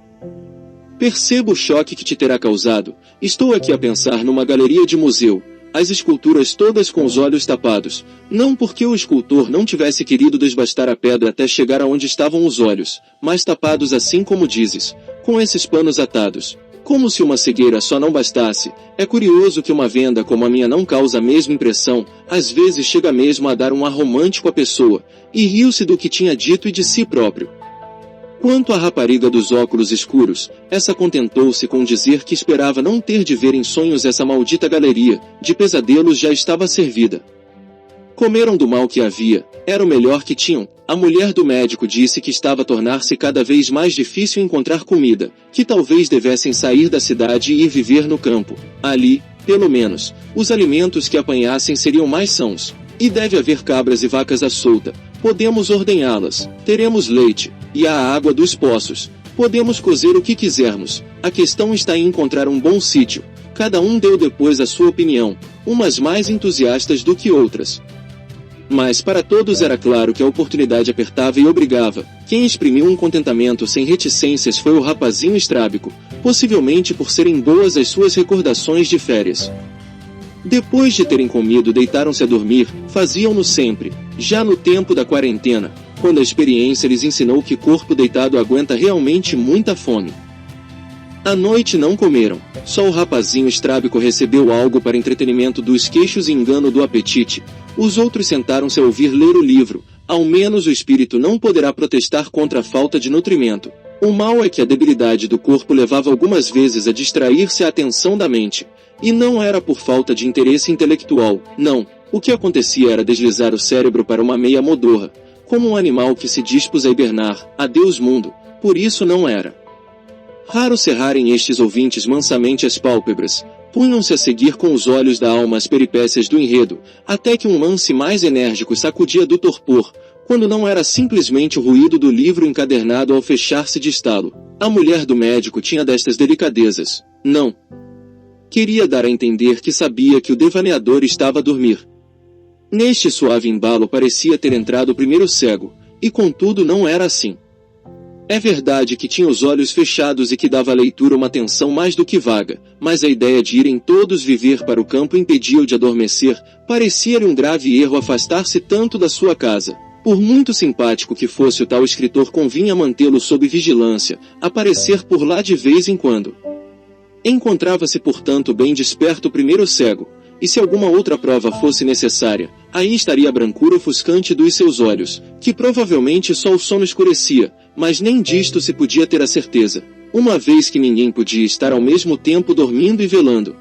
Percebo o choque que te terá causado. Estou aqui a pensar numa galeria de museu, as esculturas todas com os olhos tapados, não porque o escultor não tivesse querido desbastar a pedra até chegar aonde estavam os olhos, mas tapados assim como dizes, com esses panos atados. Como se uma cegueira só não bastasse, é curioso que uma venda como a minha não causa a mesma impressão, às vezes chega mesmo a dar um ar romântico à pessoa, e riu-se do que tinha dito e de si próprio. Quanto à rapariga dos óculos escuros, essa contentou-se com dizer que esperava não ter de ver em sonhos essa maldita galeria, de pesadelos já estava servida. Comeram do mal que havia, era o melhor que tinham. A mulher do médico disse que estava a tornar-se cada vez mais difícil encontrar comida, que talvez devessem sair da cidade e ir viver no campo. Ali, pelo menos, os alimentos que apanhassem seriam mais sãos. E deve haver cabras e vacas à solta. Podemos ordenhá-las, teremos leite, e a água dos poços. Podemos cozer o que quisermos. A questão está em encontrar um bom sítio. Cada um deu depois a sua opinião, umas mais entusiastas do que outras. Mas para todos era claro que a oportunidade apertava e obrigava. Quem exprimiu um contentamento sem reticências foi o rapazinho estrábico, possivelmente por serem boas as suas recordações de férias. Depois de terem comido, deitaram-se a dormir, faziam-no sempre, já no tempo da quarentena, quando a experiência lhes ensinou que corpo deitado aguenta realmente muita fome. À noite não comeram, só o rapazinho estrábico recebeu algo para entretenimento dos queixos e engano do apetite. Os outros sentaram-se a ouvir ler o livro, ao menos o espírito não poderá protestar contra a falta de nutrimento. O mal é que a debilidade do corpo levava algumas vezes a distrair-se a atenção da mente. E não era por falta de interesse intelectual, não. O que acontecia era deslizar o cérebro para uma meia modorra, como um animal que se dispôs a hibernar. Adeus mundo, por isso não era raro cerrarem estes ouvintes mansamente as pálpebras, punham-se a seguir com os olhos da alma as peripécias do enredo, até que um lance mais enérgico sacudia do torpor, quando não era simplesmente o ruído do livro encadernado ao fechar-se de estalo. A mulher do médico tinha destas delicadezas. Não. Queria dar a entender que sabia que o devaneador estava a dormir. Neste suave embalo parecia ter entrado o primeiro cego, e contudo não era assim. É verdade que tinha os olhos fechados e que dava à leitura uma atenção mais do que vaga, mas a ideia de irem todos viver para o campo impediu-o de adormecer. Parecia-lhe um grave erro afastar-se tanto da sua casa. Por muito simpático que fosse o tal escritor, convinha mantê-lo sob vigilância, aparecer por lá de vez em quando. Encontrava-se, portanto, bem desperto o primeiro cego, e se alguma outra prova fosse necessária, aí estaria a brancura ofuscante dos seus olhos, que provavelmente só o sono escurecia, mas nem disto se podia ter a certeza, uma vez que ninguém podia estar ao mesmo tempo dormindo e velando.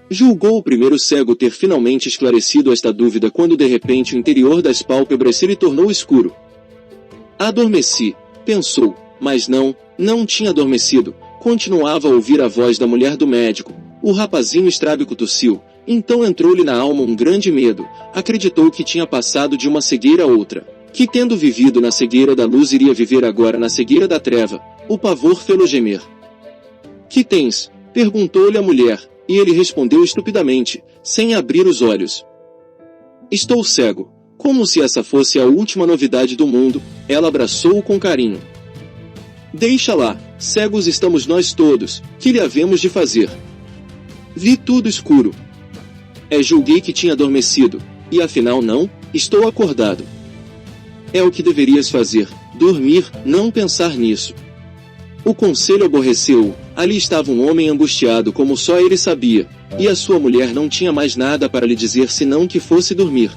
Julgou o primeiro cego ter finalmente esclarecido esta dúvida quando de repente o interior das pálpebras se lhe tornou escuro. Adormeci, pensou, mas não tinha adormecido. Continuava a ouvir a voz da mulher do médico. O rapazinho estrábico tossiu. Então entrou-lhe na alma um grande medo. Acreditou que tinha passado de uma cegueira a outra. Que tendo vivido na cegueira da luz iria viver agora na cegueira da treva. O pavor fê-lo gemer. Que tens? Perguntou-lhe a mulher, e ele respondeu estupidamente, sem abrir os olhos. Estou cego. Como se essa fosse a última novidade do mundo, ela abraçou-o com carinho. Deixa lá, cegos estamos nós todos, que lhe havemos de fazer? Vi tudo escuro. Julguei que tinha adormecido, e afinal não, estou acordado. É o que deverias fazer, dormir, não pensar nisso. O conselho aborreceu-o. Ali estava um homem angustiado como só ele sabia, e a sua mulher não tinha mais nada para lhe dizer senão que fosse dormir.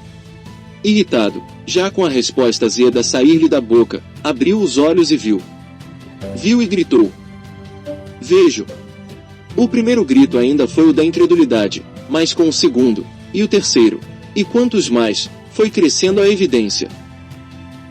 Irritado, já com a resposta azeda a sair-lhe da boca, abriu os olhos e viu. Viu e gritou: "Vejo!" O primeiro grito ainda foi o da incredulidade, mas com o segundo, e o terceiro, e quantos mais, foi crescendo a evidência.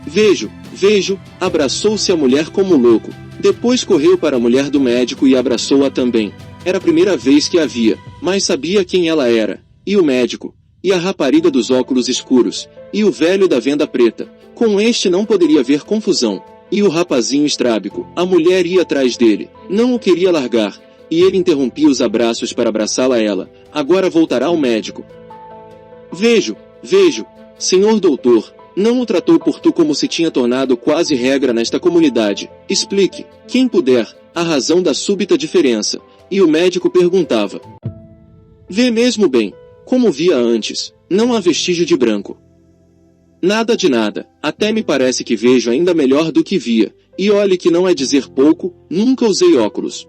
"Vejo, vejo!" Abraçou-se a mulher como louco, depois correu para a mulher do médico e abraçou-a também. Era a primeira vez que a via, mas sabia quem ela era, e o médico, e a rapariga dos óculos escuros, e o velho da venda preta. Com este não poderia haver confusão. E o rapazinho estrábico, a mulher ia atrás dele, não o queria largar, e ele interrompia os abraços para abraçá-la a ela. Agora voltará ao médico. "Vejo, vejo, senhor doutor." Não o tratou por tu como se tinha tornado quase regra nesta comunidade. "Explique, quem puder, a razão da súbita diferença." E o médico perguntava: "Vê mesmo bem, como via antes, não há vestígio de branco." "Nada de nada, até me parece que vejo ainda melhor do que via, e olhe que não é dizer pouco, nunca usei óculos."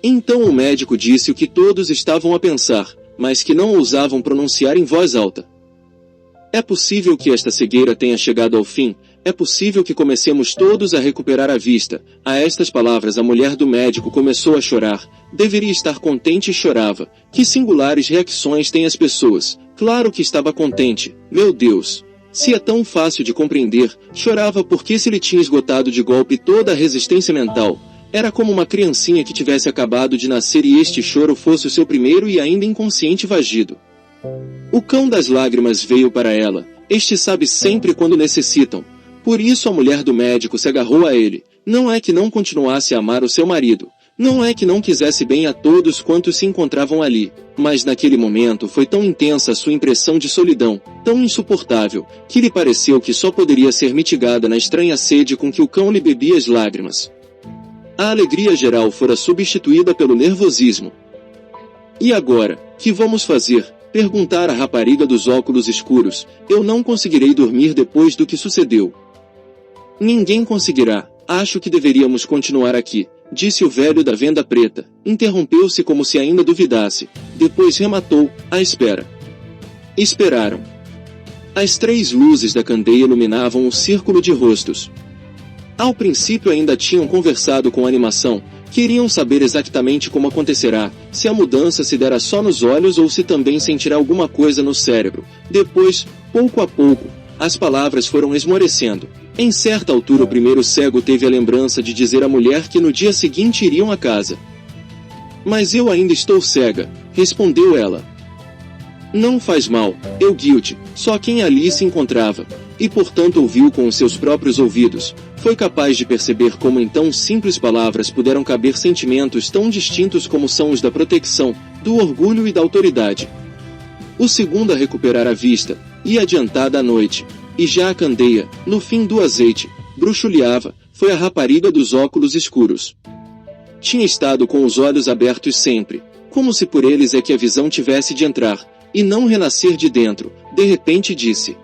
Então o médico disse o que todos estavam a pensar, mas que não ousavam pronunciar em voz alta. "É possível que esta cegueira tenha chegado ao fim, é possível que comecemos todos a recuperar a vista." A estas palavras a mulher do médico começou a chorar. Deveria estar contente e chorava. Que singulares reações têm as pessoas. Claro que estava contente. Meu Deus! Se é tão fácil de compreender, chorava porque se lhe tinha esgotado de golpe toda a resistência mental. Era como uma criancinha que tivesse acabado de nascer e este choro fosse o seu primeiro e ainda inconsciente vagido. O cão das lágrimas veio para ela. Este sabe sempre quando necessitam. Por isso a mulher do médico se agarrou a ele. Não é que não continuasse a amar o seu marido. Não é que não quisesse bem a todos quantos se encontravam ali. Mas naquele momento foi tão intensa a sua impressão de solidão, tão insuportável, que lhe pareceu que só poderia ser mitigada na estranha sede com que o cão lhe bebia as lágrimas. A alegria geral fora substituída pelo nervosismo. "E agora, que vamos fazer?" perguntara a rapariga dos óculos escuros. "Eu não conseguirei dormir depois do que sucedeu." "Ninguém conseguirá. Acho que deveríamos continuar aqui", disse o velho da venda preta. Interrompeu-se como se ainda duvidasse. Depois rematou: "À espera." Esperaram. As 3 luzes da candeia iluminavam um círculo de rostos. Ao princípio ainda tinham conversado com animação. Queriam saber exatamente como acontecerá, se a mudança se dera só nos olhos ou se também sentirá alguma coisa no cérebro. Depois, pouco a pouco, as palavras foram esmorecendo. Em certa altura o primeiro cego teve a lembrança de dizer à mulher que no dia seguinte iriam à casa. "Mas eu ainda estou cega", respondeu ela. "Não faz mal, eu guilty, só quem ali se encontrava." E portanto ouviu com os seus próprios ouvidos. Foi capaz de perceber como em tão simples palavras puderam caber sentimentos tão distintos como são os da proteção, do orgulho e da autoridade. O segundo a recuperar a vista, ia adiantada a noite, e já a candeia, no fim do azeite, bruxuleava, foi a rapariga dos óculos escuros. Tinha estado com os olhos abertos sempre, como se por eles é que a visão tivesse de entrar, e não renascer de dentro. De repente disse: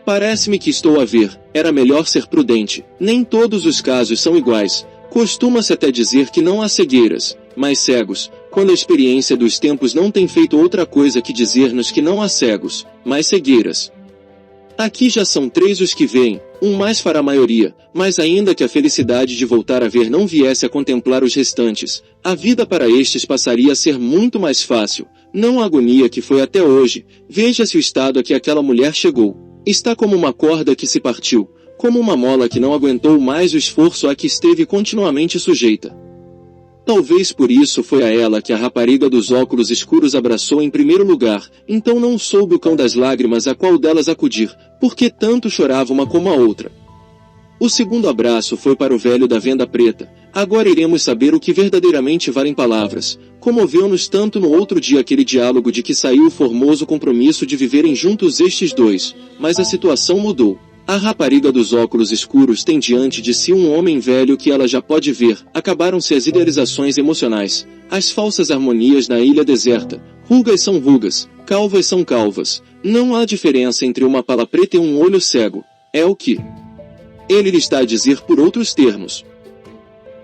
"Parece-me que estou a ver." Era melhor ser prudente. Nem todos os casos são iguais. Costuma-se até dizer que não há cegueiras, mas cegos, quando a experiência dos tempos não tem feito outra coisa que dizer-nos que não há cegos, mas cegueiras. Aqui já são 3 os que veem, um mais fará a maioria, mas ainda que a felicidade de voltar a ver não viesse a contemplar os restantes, a vida para estes passaria a ser muito mais fácil. Não a agonia que foi até hoje. Veja-se o estado a que aquela mulher chegou. Está como uma corda que se partiu, como uma mola que não aguentou mais o esforço a que esteve continuamente sujeita. Talvez por isso foi a ela que a rapariga dos óculos escuros abraçou em primeiro lugar. Então não soube o cão das lágrimas a qual delas acudir, porque tanto chorava uma como a outra. O segundo abraço foi para o velho da venda preta. Agora iremos saber o que verdadeiramente valem palavras. Comoveu-nos tanto no outro dia aquele diálogo de que saiu o formoso compromisso de viverem juntos estes dois, mas a situação mudou. A rapariga dos óculos escuros tem diante de si um homem velho que ela já pode ver. Acabaram-se as idealizações emocionais, as falsas harmonias na ilha deserta. Rugas são rugas, calvas são calvas. Não há diferença entre uma pala preta e um olho cego. É o que ele lhe está a dizer por outros termos.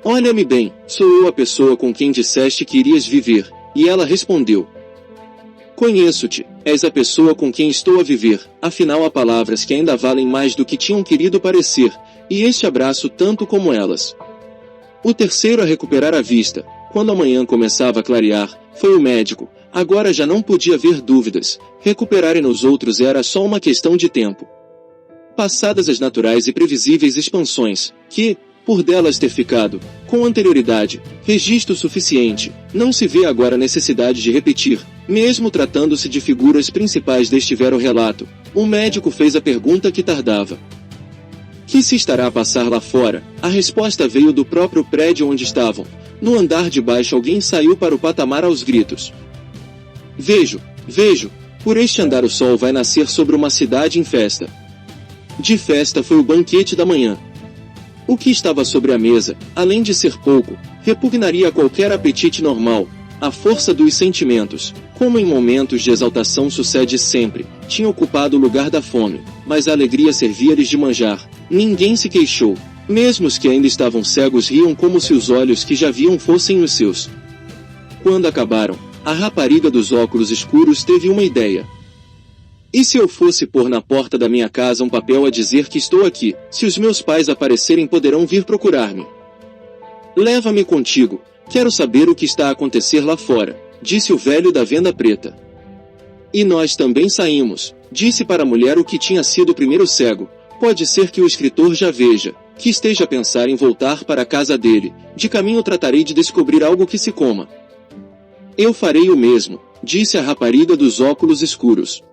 Olha-me bem, sou eu a pessoa com quem disseste que irias viver. E ela respondeu: Conheço-te. És a pessoa com quem estou a viver, afinal há palavras que ainda valem mais do que tinham querido parecer, e este abraço tanto como elas. O terceiro a recuperar a vista, quando a manhã começava a clarear, foi o médico. Agora já não podia haver dúvidas, recuperarem nos outros era só uma questão de tempo. Passadas as naturais e previsíveis expansões, que, por delas ter ficado, com anterioridade, registro suficiente, não se vê agora necessidade de repetir, mesmo tratando-se de figuras principais deste vero relato, o médico fez a pergunta que tardava. Que se estará a passar lá fora? A resposta veio do próprio prédio onde estavam. No andar de baixo alguém saiu para o patamar aos gritos. Vejo, por este andar o sol vai nascer sobre uma cidade em festa. De festa foi o banquete da manhã. O que estava sobre a mesa, além de ser pouco, repugnaria a qualquer apetite normal. A força dos sentimentos, como em momentos de exaltação sucede sempre, tinha ocupado o lugar da fome, mas a alegria servia-lhes de manjar. Ninguém se queixou. Mesmo os que ainda estavam cegos riam como se os olhos que já viam fossem os seus. Quando acabaram, a rapariga dos óculos escuros teve uma ideia. E se eu fosse pôr na porta da minha casa um papel a dizer que estou aqui, se os meus pais aparecerem poderão vir procurar-me? Leva-me contigo, quero saber o que está a acontecer lá fora, disse o velho da venda preta. E nós também saímos, disse para a mulher o que tinha sido o primeiro cego. Pode ser que o escritor já veja, que esteja a pensar em voltar para a casa dele, de caminho tratarei de descobrir algo que se coma. Eu farei o mesmo, disse a rapariga dos óculos escuros.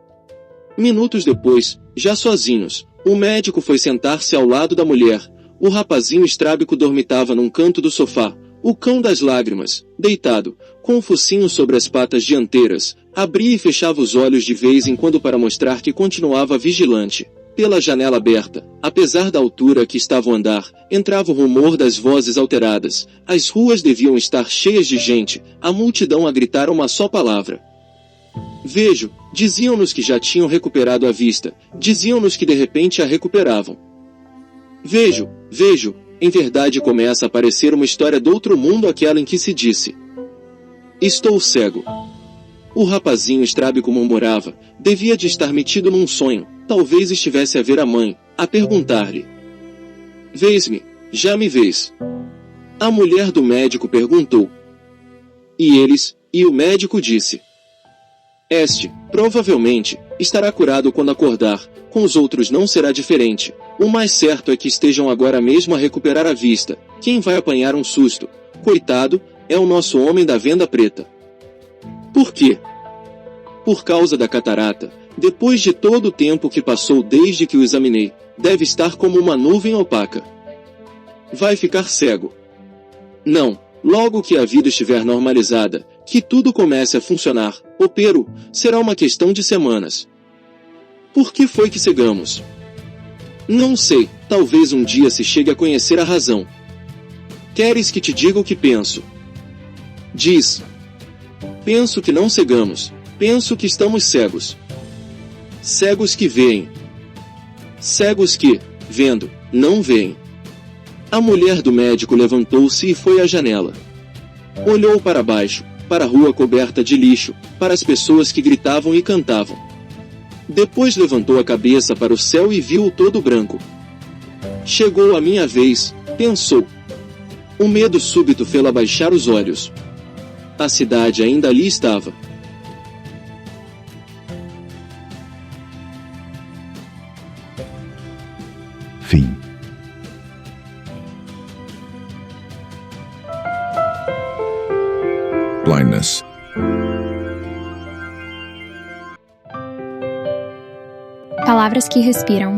Minutos depois, já sozinhos, o médico foi sentar-se ao lado da mulher. O rapazinho estrábico dormitava num canto do sofá, o cão das lágrimas, deitado, com o focinho sobre as patas dianteiras, abria e fechava os olhos de vez em quando para mostrar que continuava vigilante. Pela janela aberta, apesar da altura que estava o andar, entrava o rumor das vozes alteradas. As ruas deviam estar cheias de gente, a multidão a gritar uma só palavra. Vejo, diziam-nos que já tinham recuperado a vista, diziam-nos que de repente a recuperavam. Vejo, em verdade começa a parecer uma história do outro mundo aquela em que se disse. Estou cego. O rapazinho estrábico murmurava, devia de estar metido num sonho, talvez estivesse a ver a mãe, a perguntar-lhe. Vês-me, já me vês? A mulher do médico perguntou. E eles, e o médico disse. Este, provavelmente, estará curado quando acordar, com os outros não será diferente, o mais certo é que estejam agora mesmo a recuperar a vista, quem vai apanhar um susto, coitado, é o nosso homem da venda preta. Por quê? Por causa da catarata, depois de todo o tempo que passou desde que o examinei, deve estar como uma nuvem opaca. Vai ficar cego. Não, logo que a vida estiver normalizada, que tudo comece a funcionar, opero, será uma questão de semanas. Por que foi que cegamos? Não sei, talvez um dia se chegue a conhecer a razão. Queres que te diga o que penso? Diz. Penso que não cegamos. Penso que estamos cegos. Cegos que veem. Cegos que, vendo, não veem. A mulher do médico levantou-se e foi à janela. Olhou para baixo, para a rua coberta de lixo, para as pessoas que gritavam e cantavam. Depois levantou a cabeça para o céu e viu-o todo branco. Chegou a minha vez, pensou. O medo súbito fê-la baixar os olhos. A cidade ainda ali estava. Fim. Blindness. Palavras que respiram.